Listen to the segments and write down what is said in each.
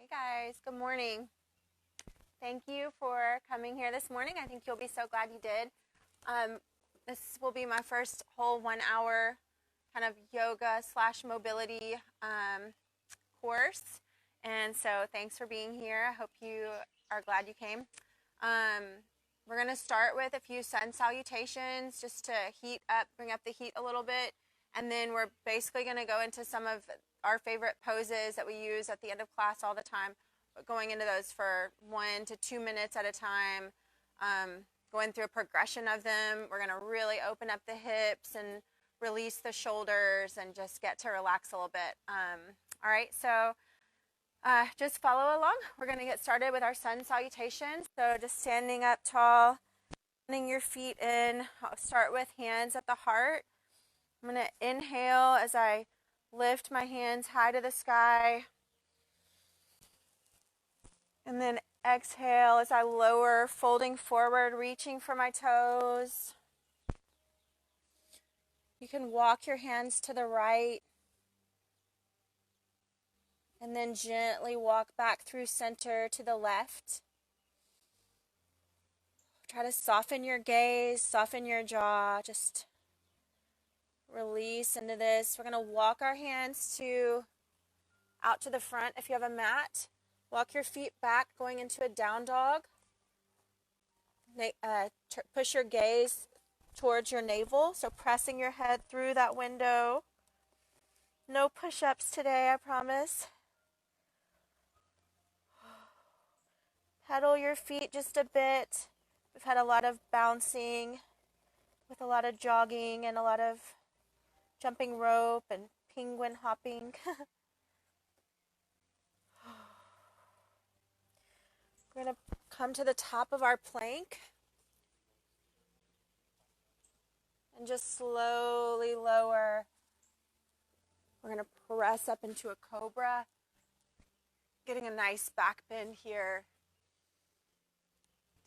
Hey guys, good morning. Thank you for coming here this morning. I think you'll be so glad you did. This will be my first whole 1 hour kind of yoga slash mobility course. And so thanks for being here. I hope you are glad you came. We're going to start with a few sun salutations just to bring up the heat a little bit. And then we're basically going to go into some of our favorite poses that we use at the end of class all the time, but going into those for 1 to 2 minutes at a time, going through a progression of them. We're going to really open up the hips and release the shoulders and just get to relax a little bit. All right, so just follow along. We're going to get started with our sun salutation. So just standing up tall, planting your feet in. I'll start with hands at the heart. I'm going to inhale as I lift my hands high to the sky. And then exhale as I lower, folding forward, reaching for my toes. You can walk your hands to the right. And then gently walk back through center to the left. Try to soften your gaze, soften your jaw. Just release into this. We're going to walk our hands out to the front. If you have a mat, walk your feet back, going into a down dog. Push your gaze towards your navel, so pressing your head through that window. No push-ups today, I promise. Pedal your feet just a bit. We've had a lot of bouncing with a lot of jogging and a lot of jumping rope and penguin hopping. We're going to come to the top of our plank and just slowly lower. We're going to press up into a cobra, getting a nice back bend here.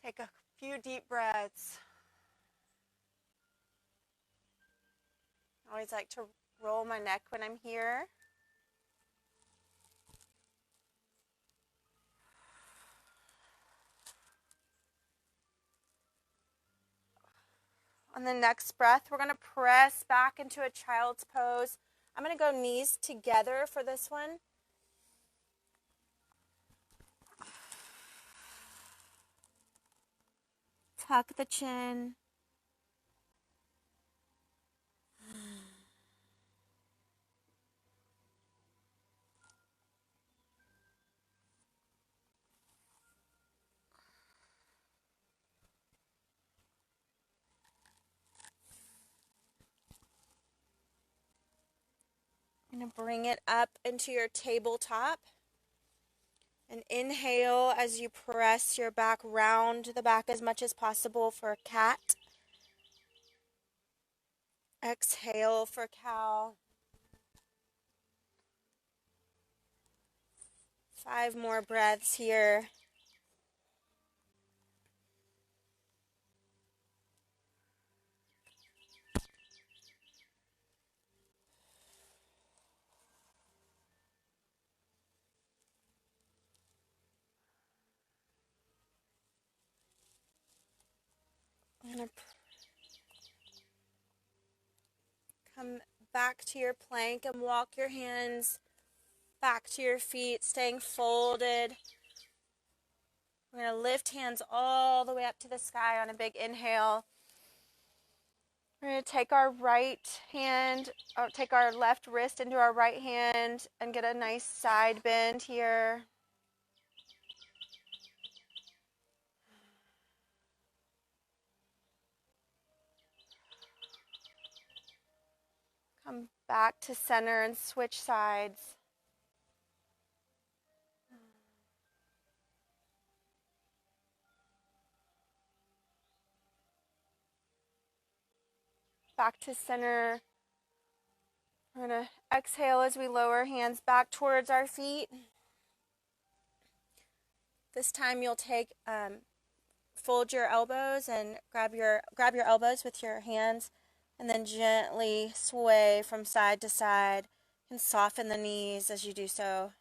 Take a few deep breaths. I always like to roll my neck when I'm here. On the next breath, we're going to press back into a child's pose. I'm going to go knees together for this one. Tuck the chin. I'm going to bring it up into your tabletop. And inhale as you press your back, round the back as much as possible for a cat. Exhale for cow. 5 more breaths here. I'm going to come back to your plank and walk your hands back to your feet, staying folded. We're going to lift hands all the way up to the sky on a big inhale. We're going to take our take our left wrist into our right hand and get a nice side bend here. Come back to center and switch sides. Back to center. We're going to exhale as we lower hands back towards our feet. This time you'll fold your elbows and grab your elbows with your hands, and then gently sway from side to side and soften the knees as you do so.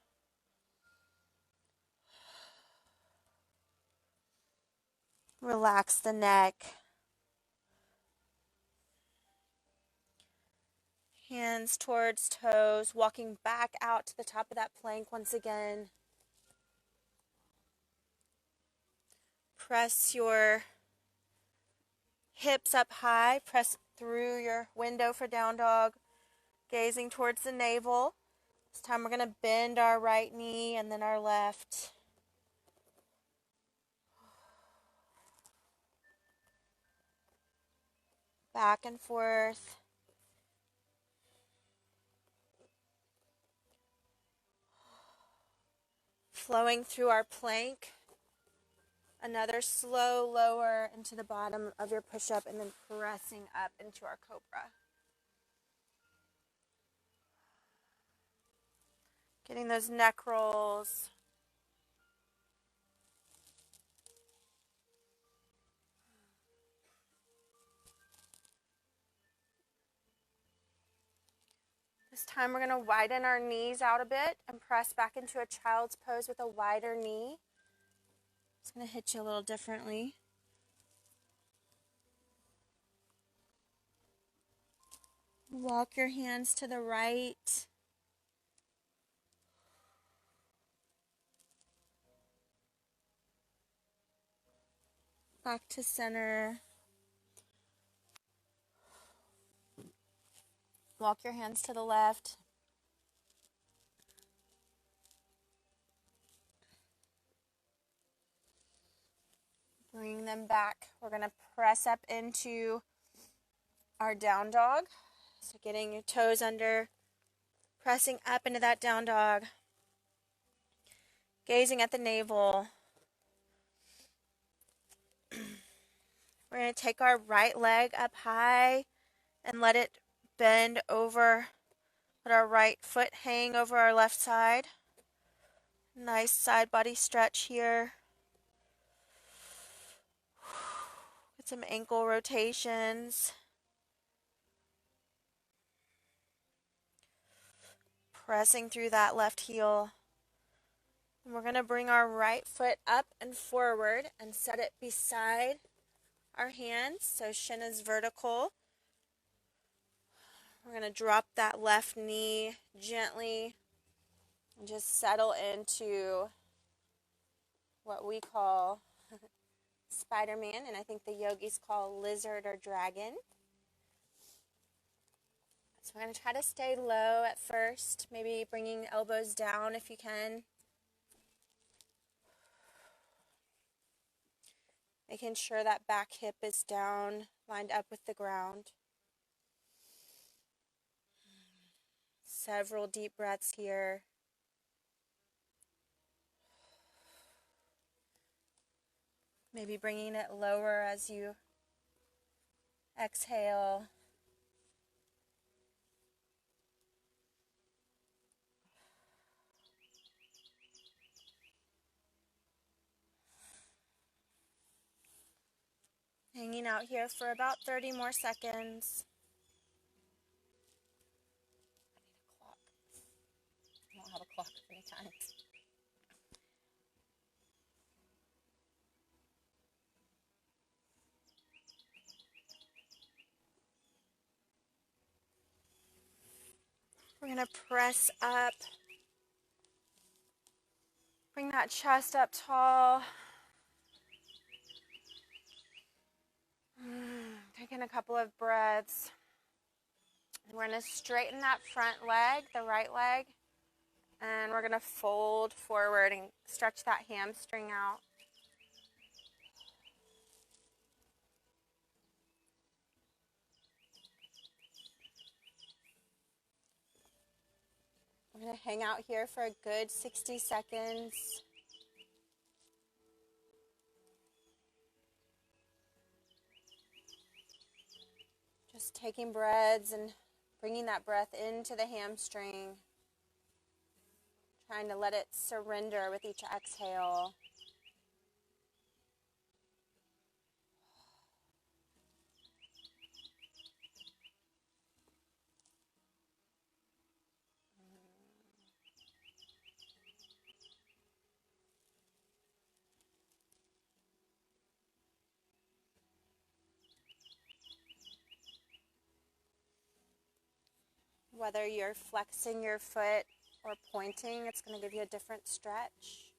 Relax the neck. Hands towards toes, walking back out to the top of that plank once again. Press your hips up high, press through your window for down dog, gazing towards the navel. This time we're going to bend our right knee and then our left. Back and forth. Flowing through our plank. Another slow lower into the bottom of your push-up and then pressing up into our cobra. Getting those neck rolls. This time we're going to widen our knees out a bit and press back into a child's pose with a wider knee. It's going to hit you a little differently. Walk your hands to the right. Back to center. Walk your hands to the left. Bring them back. We're going to press up into our down dog. So getting your toes under, pressing up into that down dog. Gazing at the navel. We're going to take our right leg up high and let it bend over. Let our right foot hang over our left side. Nice side body stretch here. Get some ankle rotations. Pressing through that left heel. And we're going to bring our right foot up and forward and set it beside our hands. So shin is vertical. We're going to drop that left knee gently and just settle into what we call Spider-Man, and I think the yogis call lizard or dragon. So we're going to try to stay low at first, maybe bringing the elbows down if you can. Making sure that back hip is down, lined up with the ground. Several deep breaths here. Maybe bringing it lower as you exhale. Hanging out here for about 30 more seconds. I don't have a clock of any kind. We're going to press up. Bring that chest up tall. Taking a couple of breaths. We're going to straighten that front leg, the right leg, and we're going to fold forward and stretch that hamstring out. We're going to hang out here for a good 60 seconds. Just taking breaths and bringing that breath into the hamstring. Trying to let it surrender with each exhale. Whether you're flexing your foot or pointing, it's going to give you a different stretch.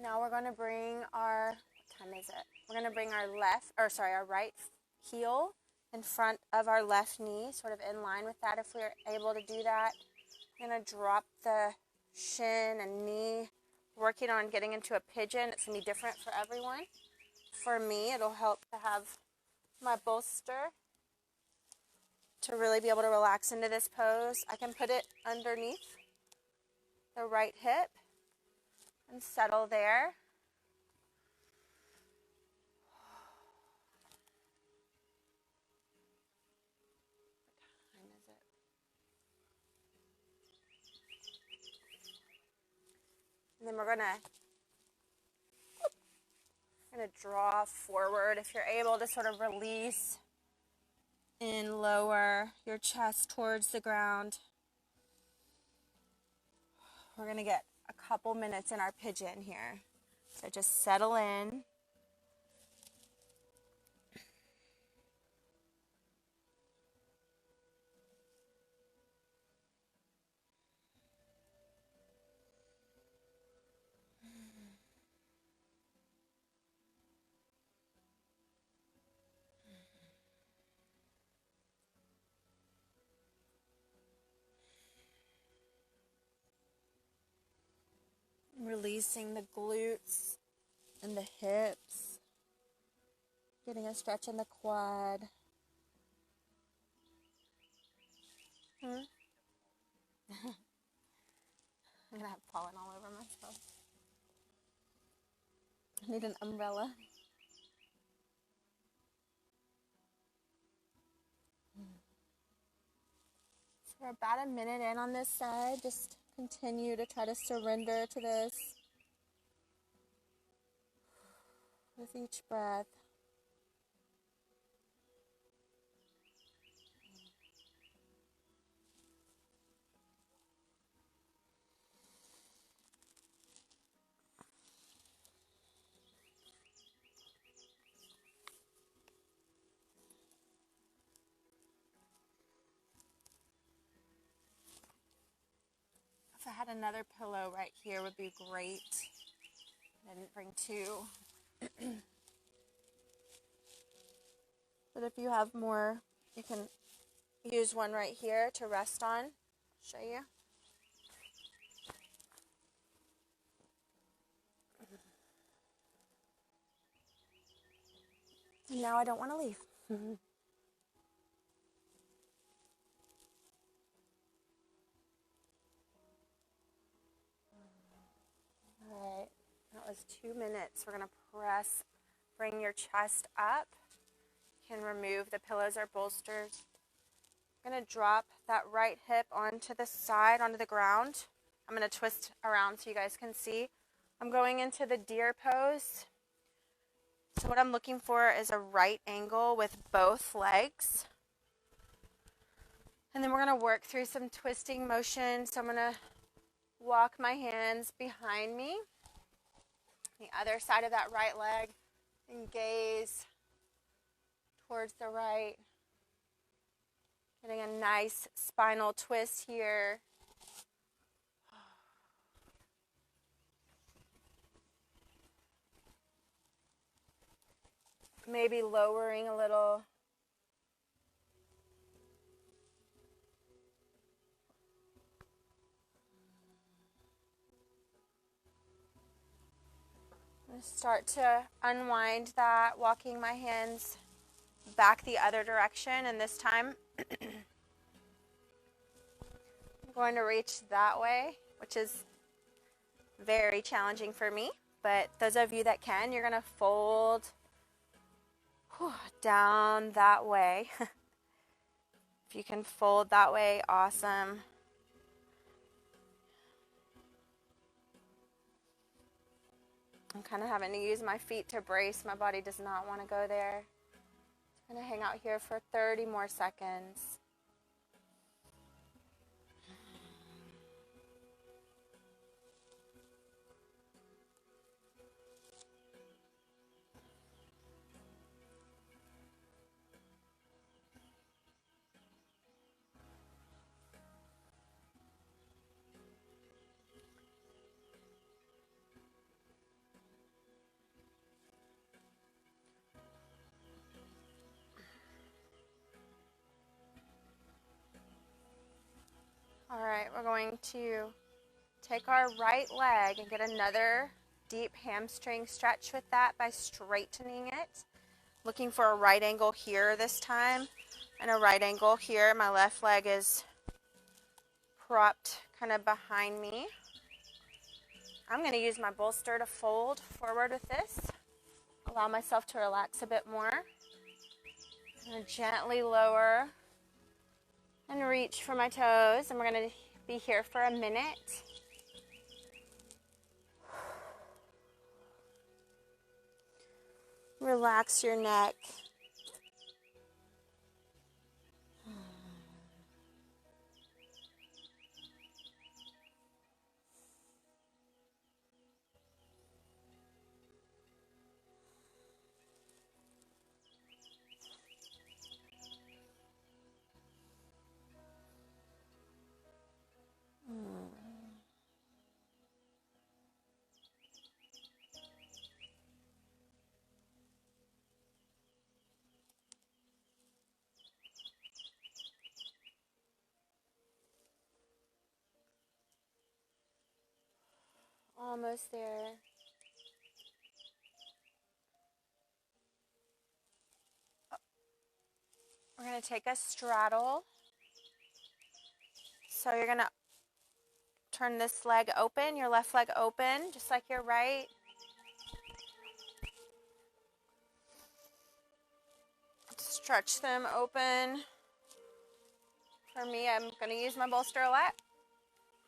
Now we're going to bring our, what time is it? We're going to bring our our right heel in front of our left knee, sort of in line with that if we're able to do that. I'm going to drop the shin and knee, working on getting into a pigeon. It's going to be different for everyone. For me, it'll help to have my bolster to really be able to relax into this pose. I can put it underneath the right hip and settle there. What time is it? And then we're gonna draw forward. If you're able to sort of release and lower your chest towards the ground. We're gonna get a couple minutes in our pigeon here. So just settle in. Releasing the glutes and the hips. Getting a stretch in the quad. I'm gonna have pollen all over myself. I need an umbrella. So we're about a minute in on this side. Just continue to try to surrender to this with each breath. If I had another pillow right here would be great. I didn't bring two. But if you have more, you can use one right here to rest on. Show you. And now I don't want to leave. All right, that was 2 minutes. We're going to press, bring your chest up. You can remove the pillows or bolsters. I'm going to drop that right hip onto the side, onto the ground. I'm going to twist around so you guys can see. I'm going into the deer pose. So what I'm looking for is a right angle with both legs. And then we're going to work through some twisting motion. So I'm going to walk my hands behind me. The other side of that right leg. And gaze towards the right. Getting a nice spinal twist here. Maybe lowering a little. Start to unwind that, walking my hands back the other direction, and this time I'm going to reach that way, which is very challenging for me, but those of you that can, you're going to fold down that way. If you can fold that way, awesome. I'm kind of having to use my feet to brace. My body does not want to go there. I'm going to hang out here for 30 more seconds. All right, we're going to take our right leg and get another deep hamstring stretch with that by straightening it. Looking for a right angle here this time and a right angle here. My left leg is propped kind of behind me. I'm going to use my bolster to fold forward with this. Allow myself to relax a bit more. And gently lower and reach for my toes. And we're going to be here for a minute. Relax your neck. Almost there. We're going to take a straddle. So you're going to turn this leg open, your left leg open, just like your right. Stretch them open. For me, I'm going to use my bolster a lot.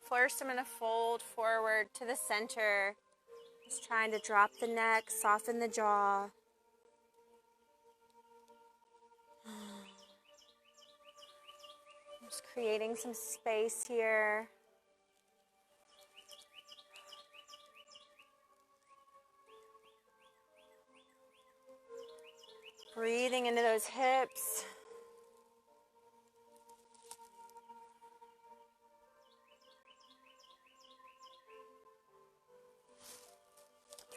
First, I'm going to fold forward to the center. Just trying to drop the neck, soften the jaw. Just creating some space here. Breathing into those hips.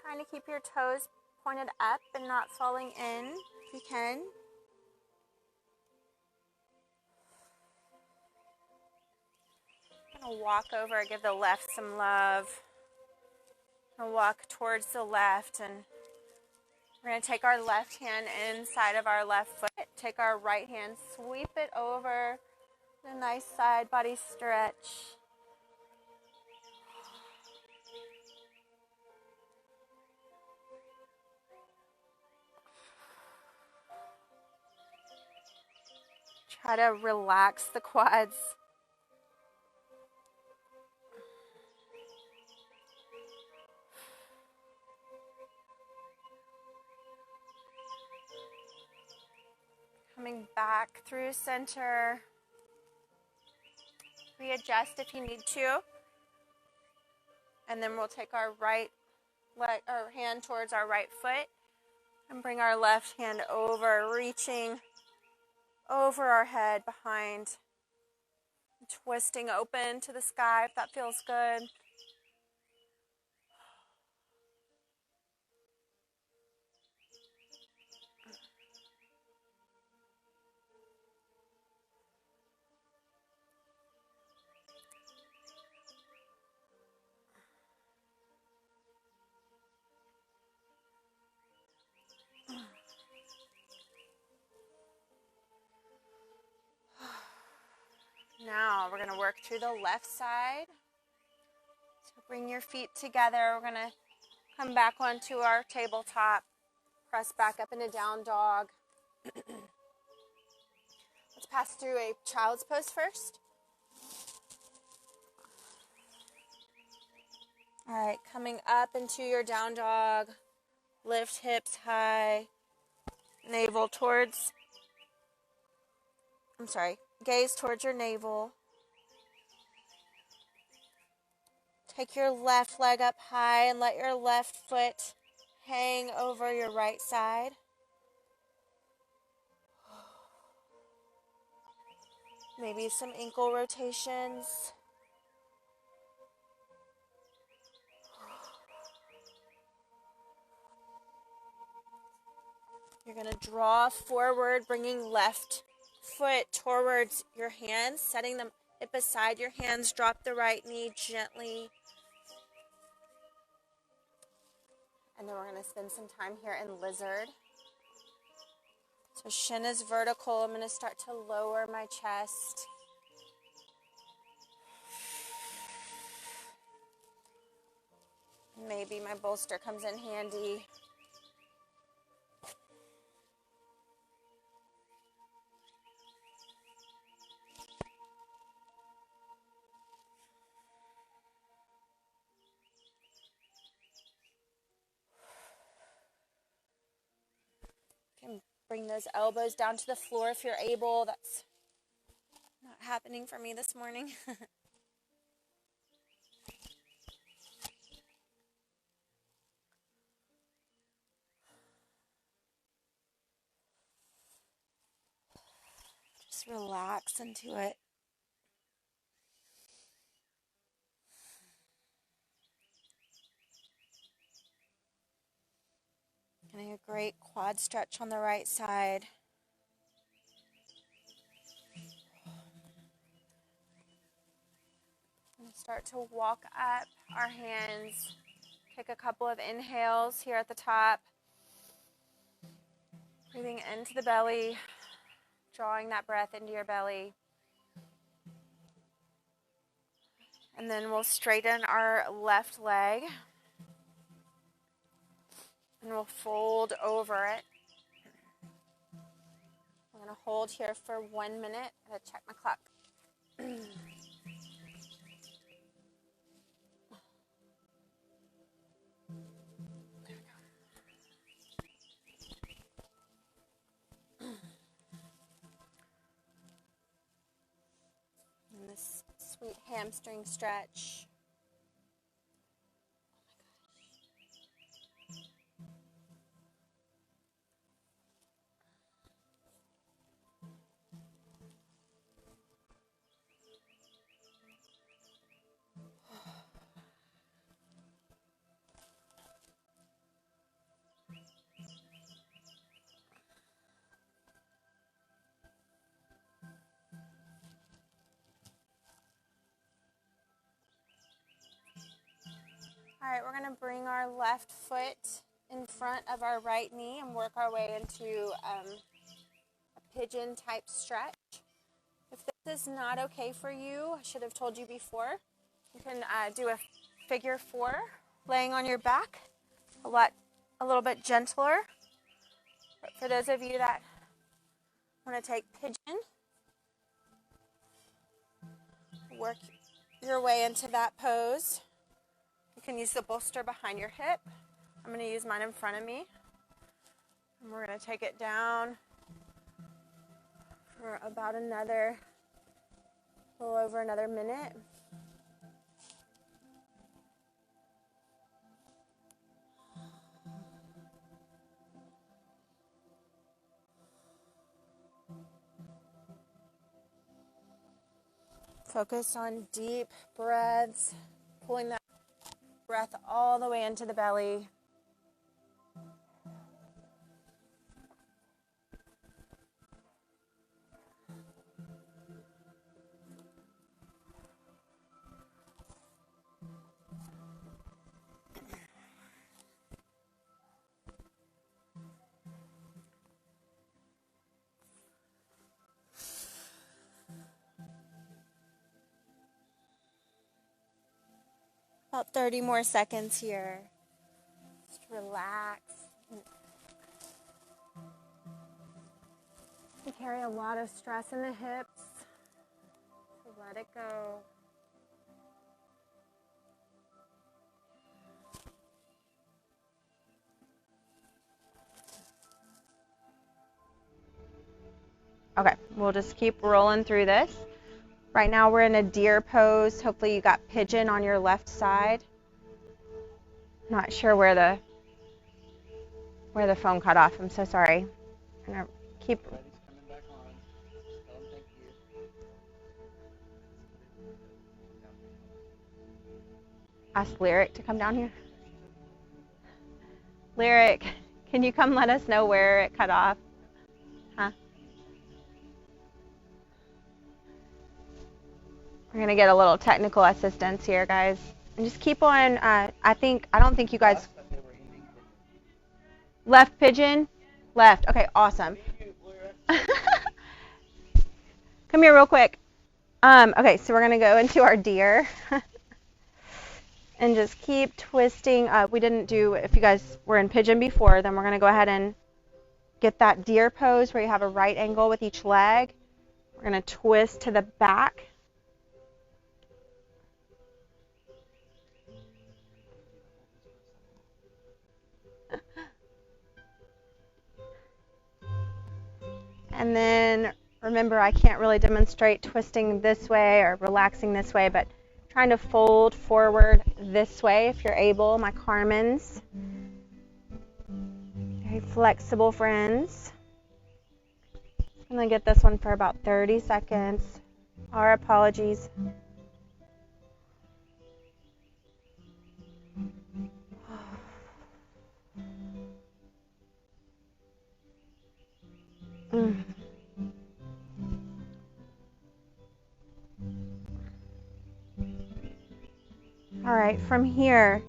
Trying to keep your toes pointed up and not falling in if you can. I'm going to walk over, give the left some love. I'm going to walk towards the left, and we're going to take our left hand inside of our left foot. Take our right hand, sweep it over. A nice side body stretch. Try to relax the quads. Coming back through center. Readjust if you need to. And then we'll take our right leg, our hand towards our right foot and bring our left hand over, reaching over our head behind. Twisting open to the sky if that feels good. Now we're going to work through the left side. So bring your feet together. We're going to come back onto our tabletop. Press back up into down dog. Let's pass through a child's pose first. All right, coming up into your down dog. Lift hips high. Navel towards, gaze towards your navel. Take your left leg up high and let your left foot hang over your right side. Maybe some ankle rotations. You're going to draw forward, bringing left foot towards your hands, setting them it beside your hands. Drop the right knee gently. And then we're going to spend some time here in lizard. So shin is vertical. I'm going to start to lower my chest. Maybe my bolster comes in handy. You can bring those elbows down to the floor if you're able. That's not happening for me this morning. Just relax into it. Getting a great quad stretch on the right side. And start to walk up our hands. Take a couple of inhales here at the top. Breathing into the belly, drawing that breath into your belly. And then we'll straighten our left leg. And we'll fold over it. I'm going to hold here for 1 minute. I'm going to check my clock. And this sweet hamstring stretch. All right, we're going to bring our left foot in front of our right knee and work our way into a pigeon type stretch. If this is not okay for you, I should have told you before, you can do a figure 4, laying on your back, a little bit gentler. But for those of you that want to take pigeon, work your way into that pose. You can use the bolster behind your hip. I'm going to use mine in front of me. And we're going to take it down for about a little over another minute. Focus on deep breaths, pulling that breath all the way into the belly. About 30 more seconds here. Just relax. You carry a lot of stress in the hips, so let it go. Okay, we'll just keep rolling through this. Right now we're in a deer pose. Hopefully you got pigeon on your left side. Not sure where the phone cut off. I'm so sorry. I'm gonna keep. Ask Lyric to come down here. Lyric, can you come let us know where it cut off? Huh? We're gonna get a little technical assistance here, guys. And just keep on, I don't think you guys, left pigeon? Left, okay, awesome. Come here real quick. Okay, so we're gonna go into our deer. And just keep twisting. We didn't do, if you guys were in pigeon before, then we're gonna go ahead and get that deer pose where you have a right angle with each leg. We're gonna twist to the back. And then remember, I can't really demonstrate twisting this way or relaxing this way, but trying to fold forward this way if you're able, my Carmens. Very flexible friends. I'm gonna get this one for about 30 seconds. Our apologies. All right, from here,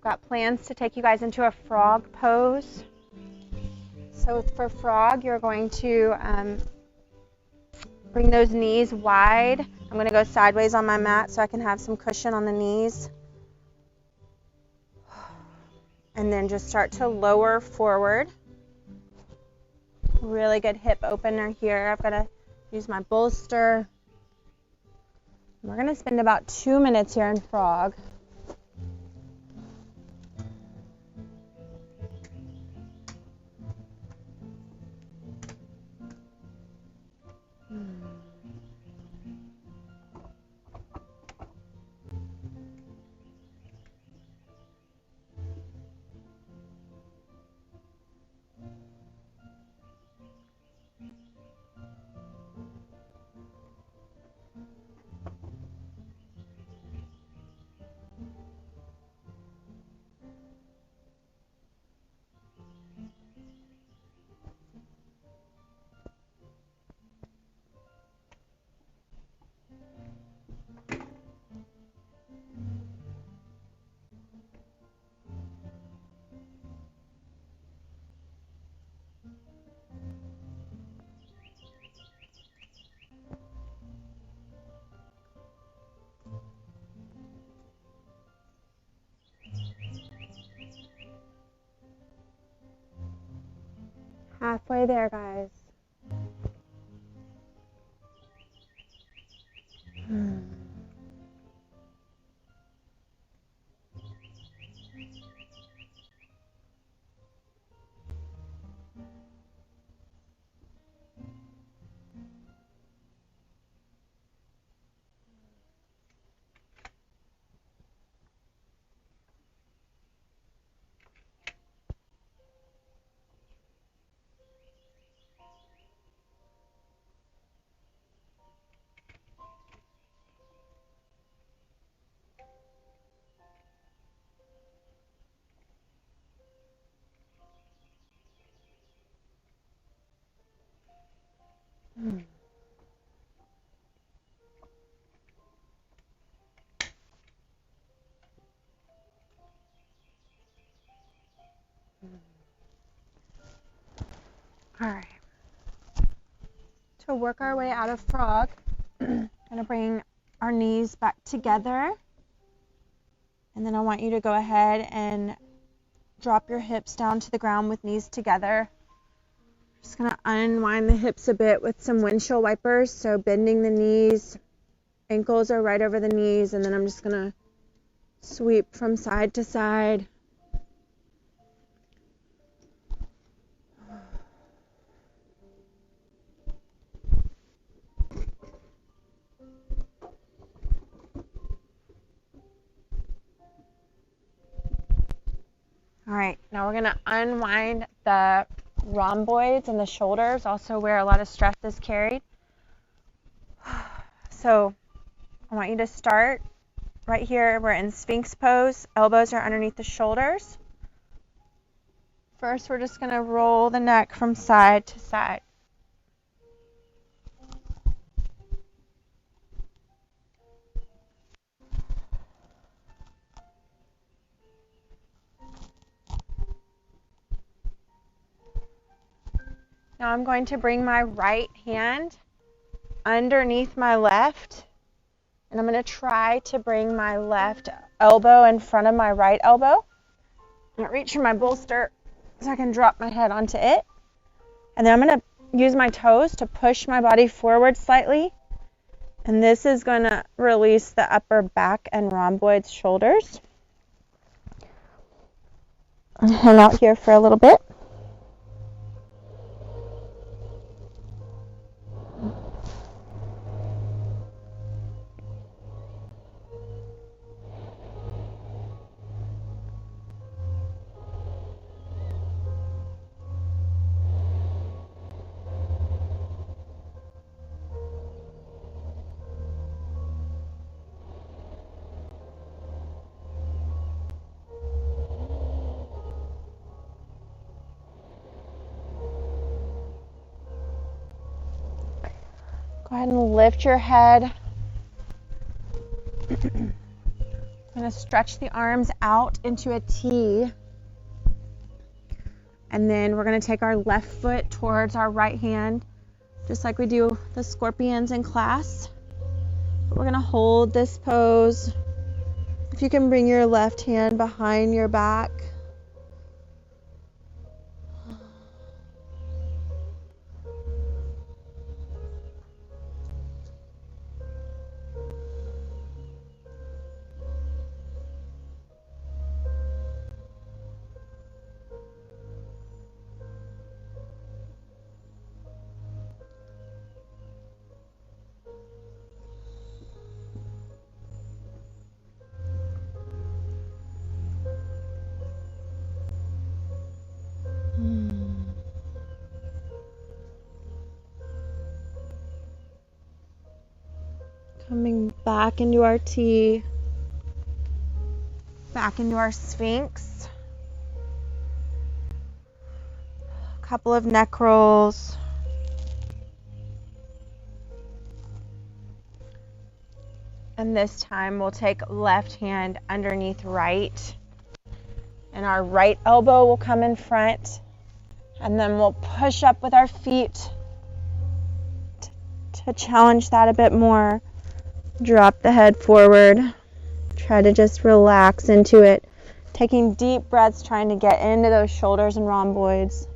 got plans to take you guys into a frog pose. So for frog, you're going to bring those knees wide. I'm going to go sideways on my mat so I can have some cushion on the knees. And then just start to lower forward. Really good hip opener here. I've got to use my bolster. We're going to spend about 2 minutes here in frog. Halfway there, guys. All right. To work our way out of frog, I'm going to bring our knees back together. And then I want you to go ahead and drop your hips down to the ground with knees together. Just going to unwind the hips a bit with some windshield wipers. So bending the knees, ankles are right over the knees, and then I'm just going to sweep from side to side. All right, now we're going to unwind the rhomboids and the shoulders, also where a lot of stress is carried. So I want you to start right here. We're in Sphinx pose. Elbows are underneath the shoulders. First, we're just going to roll the neck from side to side. Now I'm going to bring my right hand underneath my left, and I'm going to try to bring my left elbow in front of my right elbow. I'm going to reach for my bolster so I can drop my head onto it. And then I'm going to use my toes to push my body forward slightly. And this is going to release the upper back and rhomboids shoulders. Hang out here for a little bit. Go ahead and lift your head. I'm going to stretch the arms out into a T. And then we're going to take our left foot towards our right hand, just like we do the scorpions in class. We're going to hold this pose. If you can bring your left hand behind your back. Coming back into our T, back into our Sphinx. A couple of neck rolls. And this time we'll take left hand underneath right. And our right elbow will come in front. And then we'll push up with our feet to challenge that a bit more. Drop the head forward. Try to just relax into it. Taking deep breaths, trying to get into those shoulders and rhomboids.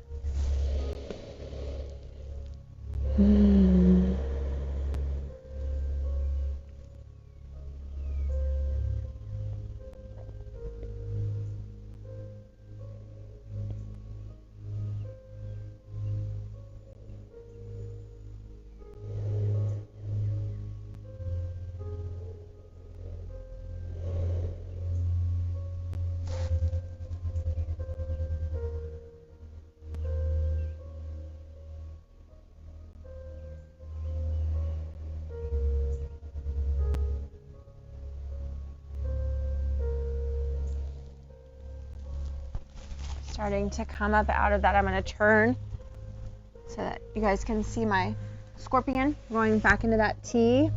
Starting to come up out of that, I'm going to turn so that you guys can see my scorpion going back into that T,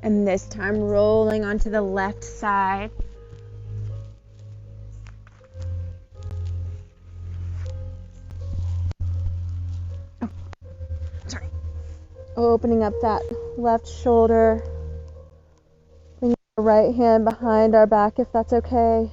and this time rolling onto the left side. Oh, sorry. Opening up that left shoulder. Bring our right hand behind our back if that's okay.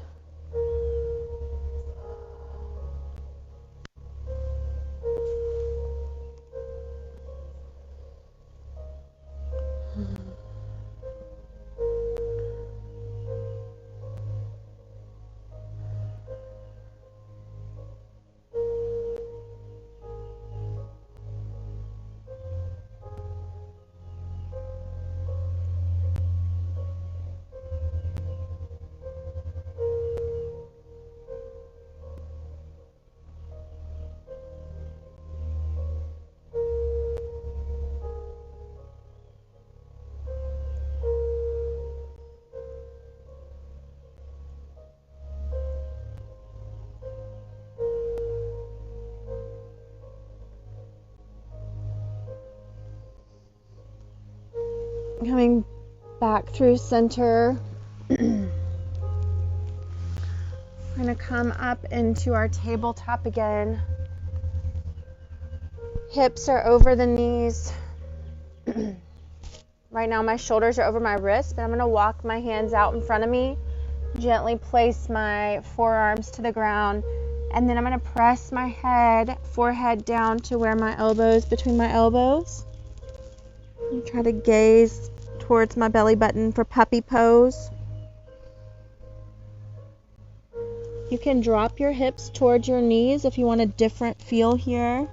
Coming back through center. We're going to come up into our tabletop again. Hips are over the knees. Right now my shoulders are over my wrists, but I'm going to walk my hands out in front of me, gently place my forearms to the ground, and then I'm going to press my forehead down to where my elbows, between my elbows. And try to gaze towards my belly button for puppy pose. You can drop your hips towards your knees if you want a different feel here.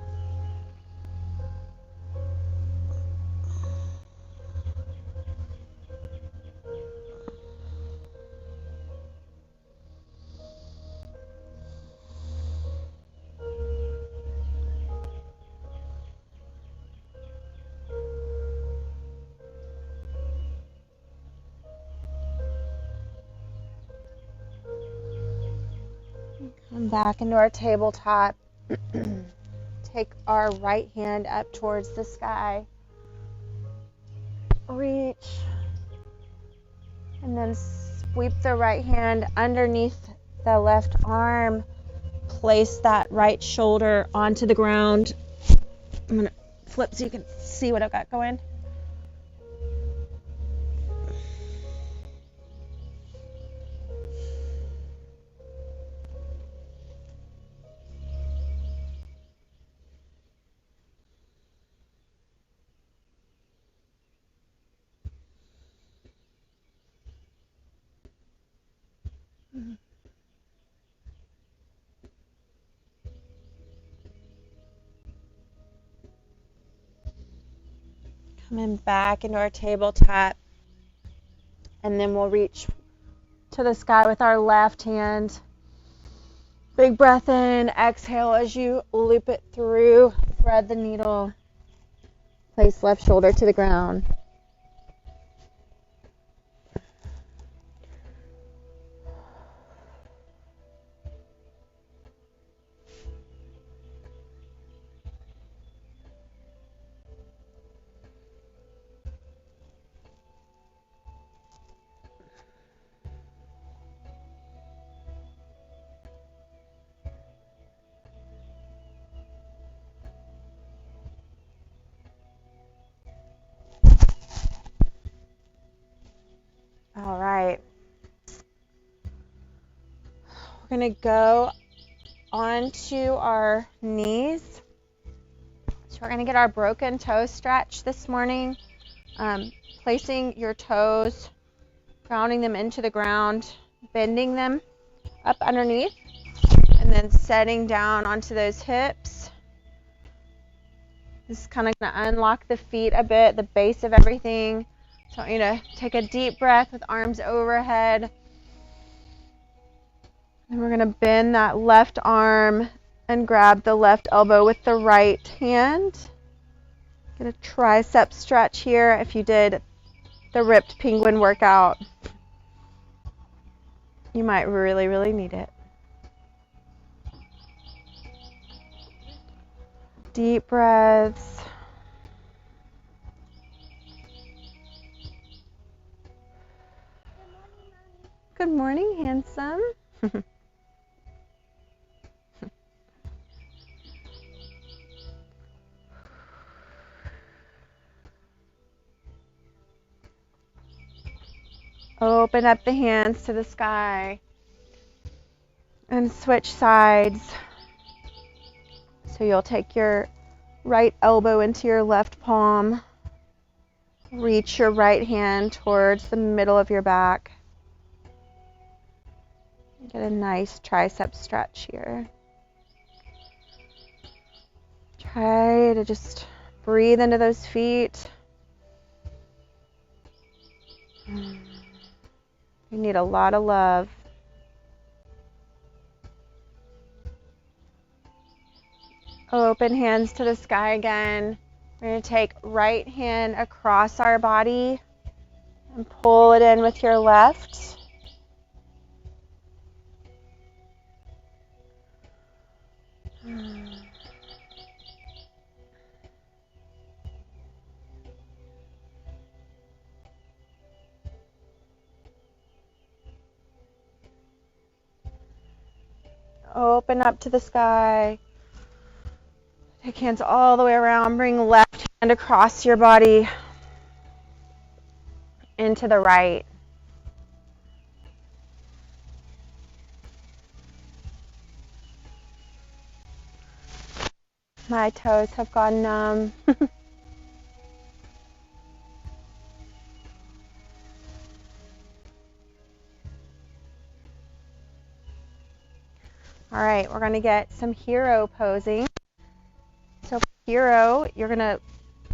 Come back into our tabletop. Take our right hand up towards the sky. Reach. And then sweep the right hand underneath the left arm. Place that right shoulder onto the ground. I'm going to flip so you can see what I've got going. Coming back into our tabletop, and then we'll reach to the sky with our left hand. Big breath in, exhale as you loop it through, thread the needle, place left shoulder to the ground. All right. We're going to go onto our knees. So we're going to get our broken toe stretch this morning. Placing your toes, grounding them into the ground, bending them up underneath, and then setting down onto those hips. This is kind of going to unlock the feet a bit, the base of everything. So I want you to take a deep breath with arms overhead. And we're going to bend that left arm and grab the left elbow with the right hand. Get a tricep stretch here if you did the ripped penguin workout. You might really, really need it. Deep breaths. Good morning, handsome. Open up the hands to the sky and switch sides. So you'll take your right elbow into your left palm. Reach your right hand towards the middle of your back. Get a nice tricep stretch here. Try to just breathe into those feet. You need a lot of love. Open hands to the sky again. We're going to take right hand across our body and pull it in with your left. Open up to the sky. Take hands all the way around. Bring left hand across your body into the right. My toes have gone numb. All right, we're going to get some hero posing. So for hero, you're going to,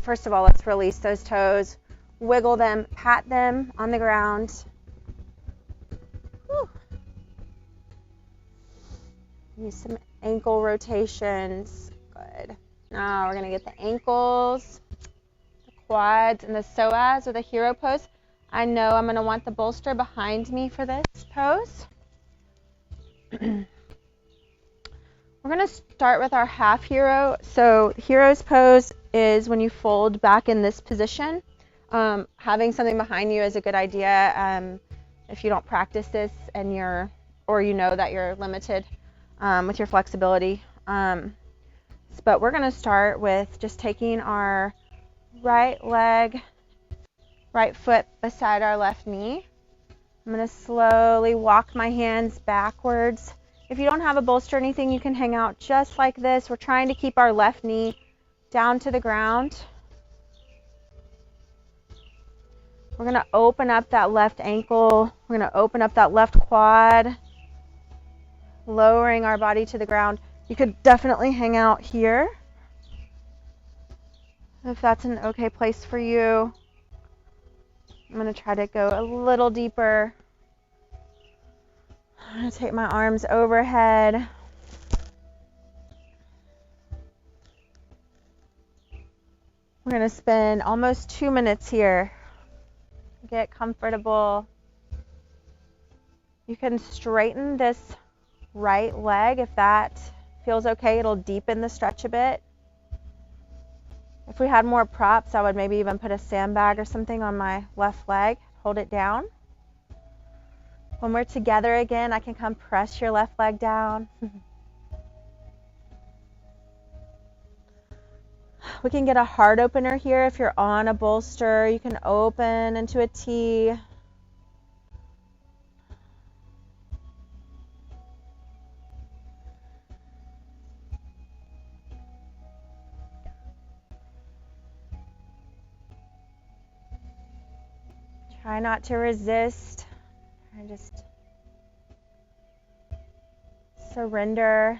first of all, let's release those toes. Wiggle them, pat them on the ground. Whew. Use some ankle rotations. Good. Now we're going to get the ankles, the quads, and the psoas with a hero pose. I know I'm going to want the bolster behind me for this pose. We're going to start with our half hero. So hero's pose is when you fold back in this position. Having something behind you is a good idea if you don't practice this and you know that you're limited with your flexibility. But we're going to start with just taking our right foot beside our left knee. I'm going to slowly walk my hands backwards. If you don't have a bolster or anything, you can hang out just like this. We're trying to keep our left knee down to the ground. We're going to open up that left ankle. We're going to open up that left quad, lowering our body to the ground. You could definitely hang out here if that's an okay place for you. I'm going to try to go a little deeper. I'm going to take my arms overhead. We're going to spend almost 2 minutes here. Get comfortable. You can straighten this right leg if that feels okay. It'll deepen the stretch a bit. If we had more props, I would maybe even put a sandbag or something on my left leg. Hold it down. When we're together again, I can come press your left leg down. We can get a heart opener here. If you're on a bolster, you can open into a T. Try not to resist. Try just surrender.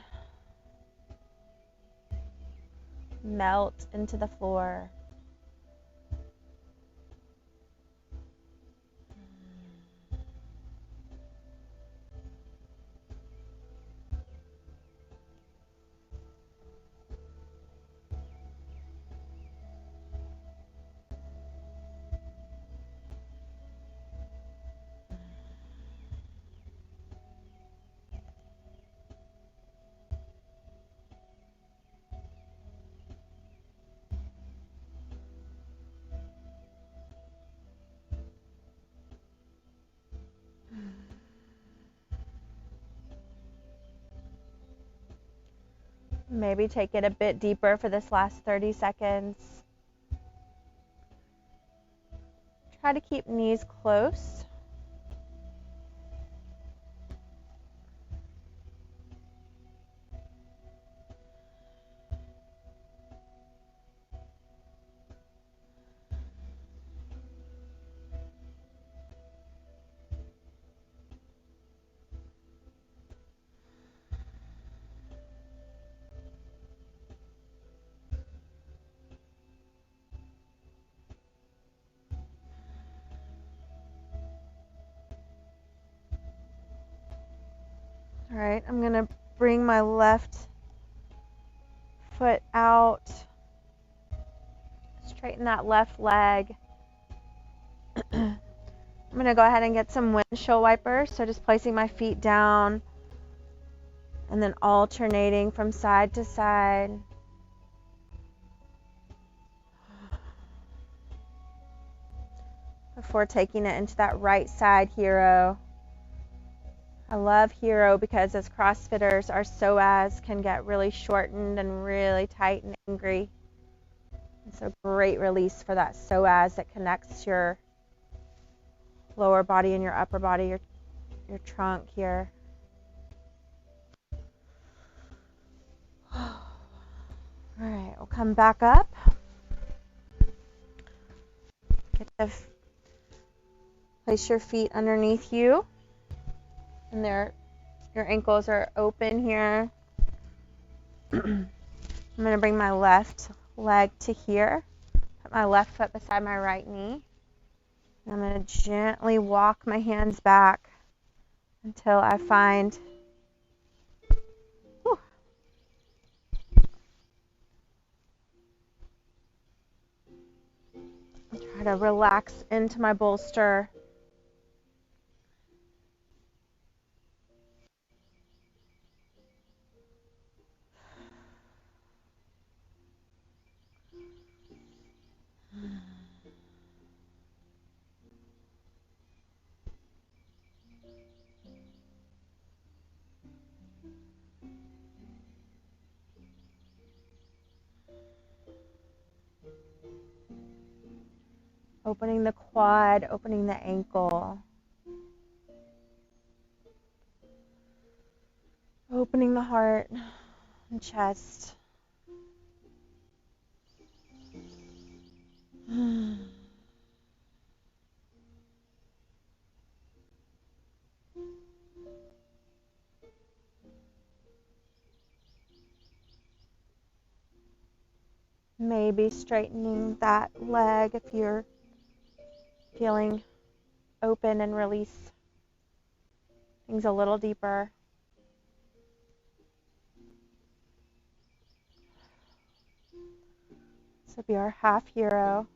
Melt into the floor. Maybe take it a bit deeper for this last 30 seconds. Try to keep knees close. All right, I'm going to bring my left foot out. Straighten that left leg. I'm going to go ahead and get some windshield wipers. So just placing my feet down and then alternating from side to side. Before taking it into that right side hero. I love Hero because as CrossFitters, our psoas can get really shortened and really tight and angry. It's a great release for that psoas that connects your lower body and your upper body, your trunk here. All right, we'll come back up. Place your feet underneath you, and your ankles are open here. I'm going to bring my left leg to here, put my left foot beside my right knee, and I'm going to gently walk my hands back until I find try to relax into my bolster. Opening the quad, opening the ankle. Opening the heart and chest. Maybe straightening that leg if you're feeling open and release things a little deeper. This will be our half hero.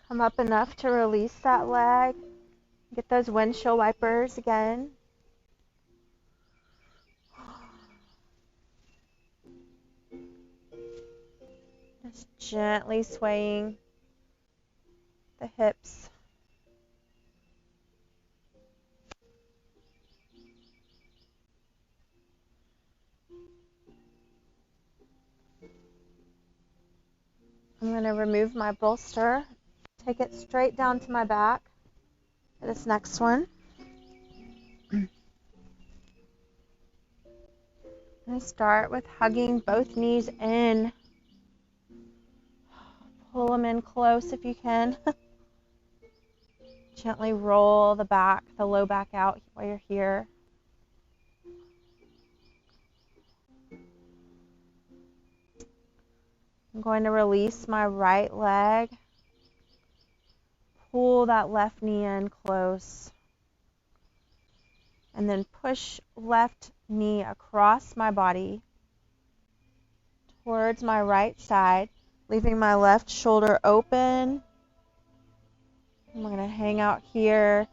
Come up enough to release that leg. Get those windshield wipers again. Just gently swaying the hips. I'm going to remove my bolster, take it straight down to my back for this next one. I start with hugging both knees in. Pull them in close if you can. Gently roll the low back out while you're here. I'm going to release my right leg. Pull that left knee in close. And then push left knee across my body towards my right side, leaving my left shoulder open. I'm going to hang out here.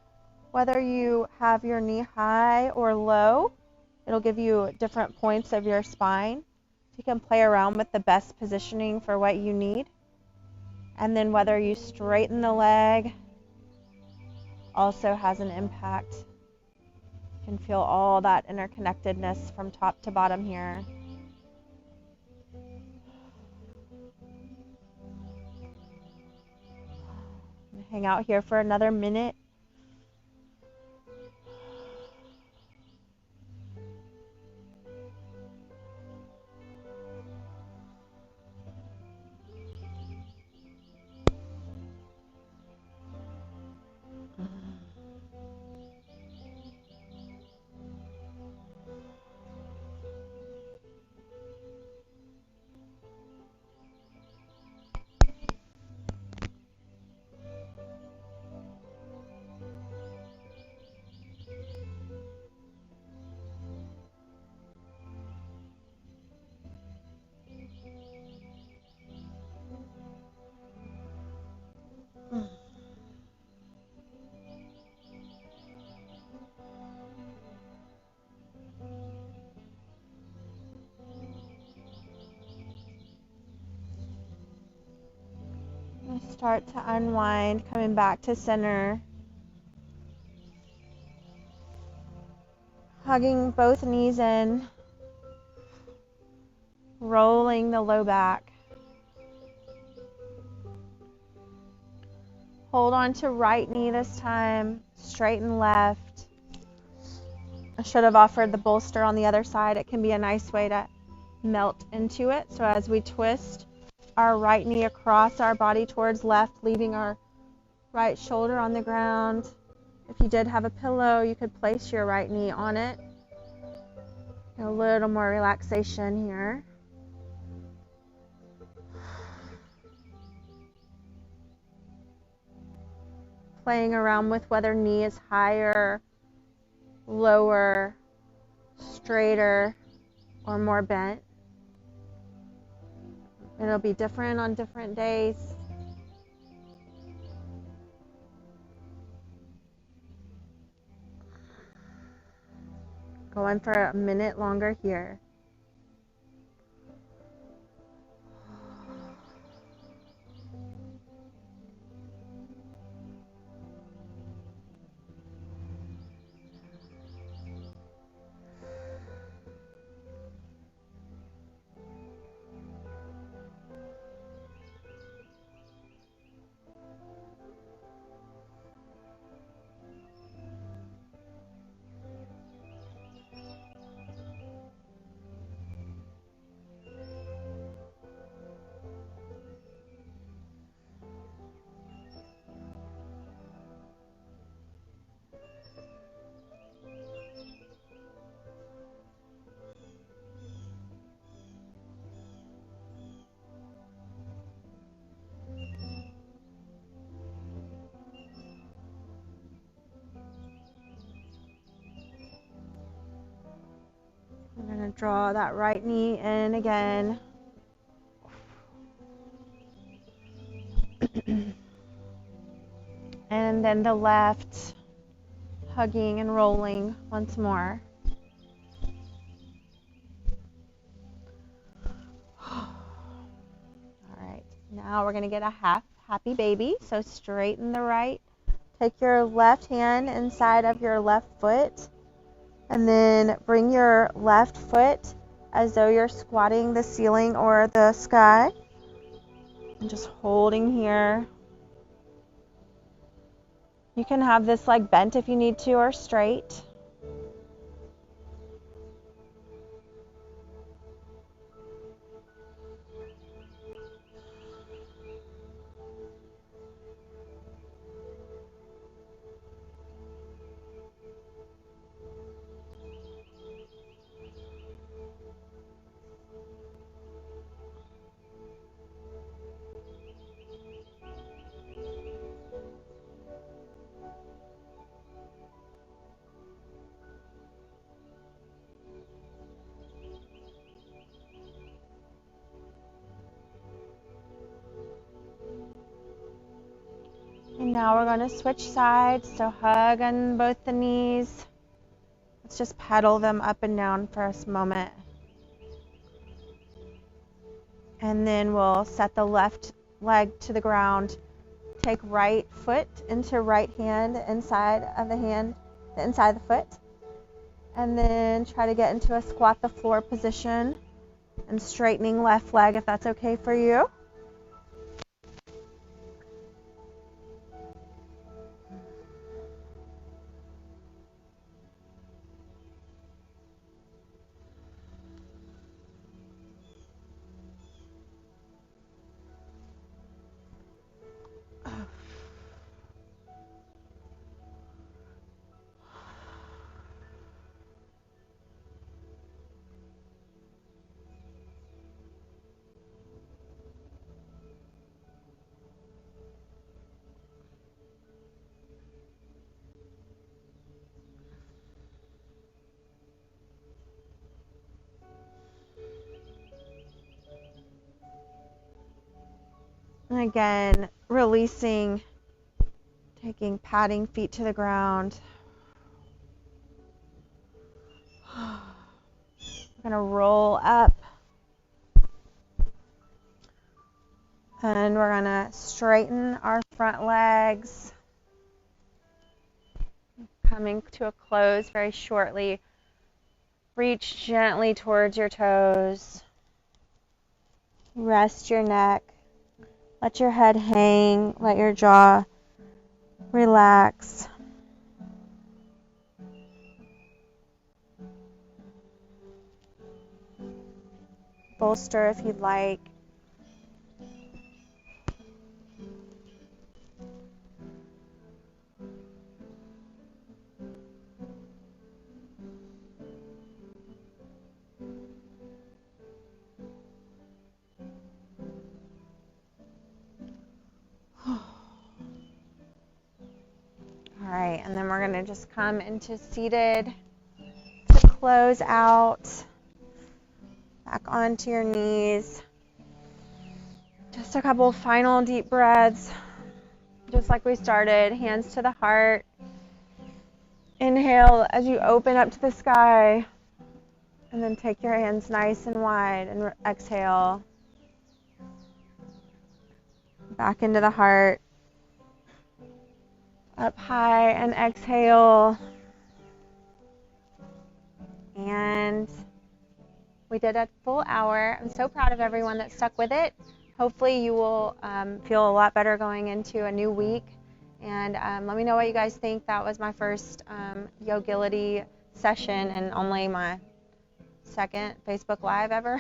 Whether you have your knee high or low, it'll give you different points of your spine. You can play around with the best positioning for what you need. And then whether you straighten the leg also has an impact. You can feel all that interconnectedness from top to bottom here. Hang out here for another minute. Start to unwind, coming back to center. Hugging both knees in. Rolling the low back. Hold on to right knee this time. Straighten left. I should have offered the bolster on the other side. It can be a nice way to melt into it. So as we twist our right knee across our body towards left, leaving our right shoulder on the ground. If you did have a pillow, you could place your right knee on it. A little more relaxation here. Playing around with whether knee is higher, lower, straighter, or more bent. It'll be different on different days. Going for a minute longer here. I'm going to draw that right knee in again. And then the left, hugging and rolling once more. All right, now we're going to get a happy baby. So straighten the right. Take your left hand inside of your left foot. And then bring your left foot as though you're squatting the ceiling or the sky. And just holding here. You can have this like bent if you need to or straight. And now we're going to switch sides. So hug on both the knees. Let's just pedal them up and down for a moment. And then we'll set the left leg to the ground. Take right foot into right hand, inside of the hand, the inside of the foot. And then try to get into a squat the floor position and straightening left leg if that's okay for you. And again, releasing, taking patting feet to the ground. We're going to roll up. And we're going to straighten our front legs. Coming to a close very shortly. Reach gently towards your toes. Rest your neck. Let your head hang. Let your jaw relax. Bolster if you'd like. All right, and then we're going to just come into seated to close out. Back onto your knees. Just a couple final deep breaths. Just like we started, hands to the heart. Inhale as you open up to the sky. And then take your hands nice and wide and exhale. Back into the heart. Up high and exhale. And we did a full hour. I'm so proud of everyone that stuck with it. Hopefully you will feel a lot better going into a new week. And let me know what you guys think. That was my first Yogility session and only my second Facebook Live ever.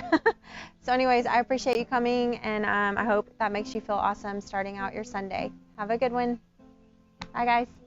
So anyways, I appreciate you coming, and I hope that makes you feel awesome starting out your Sunday. Have a good one. Bye, guys.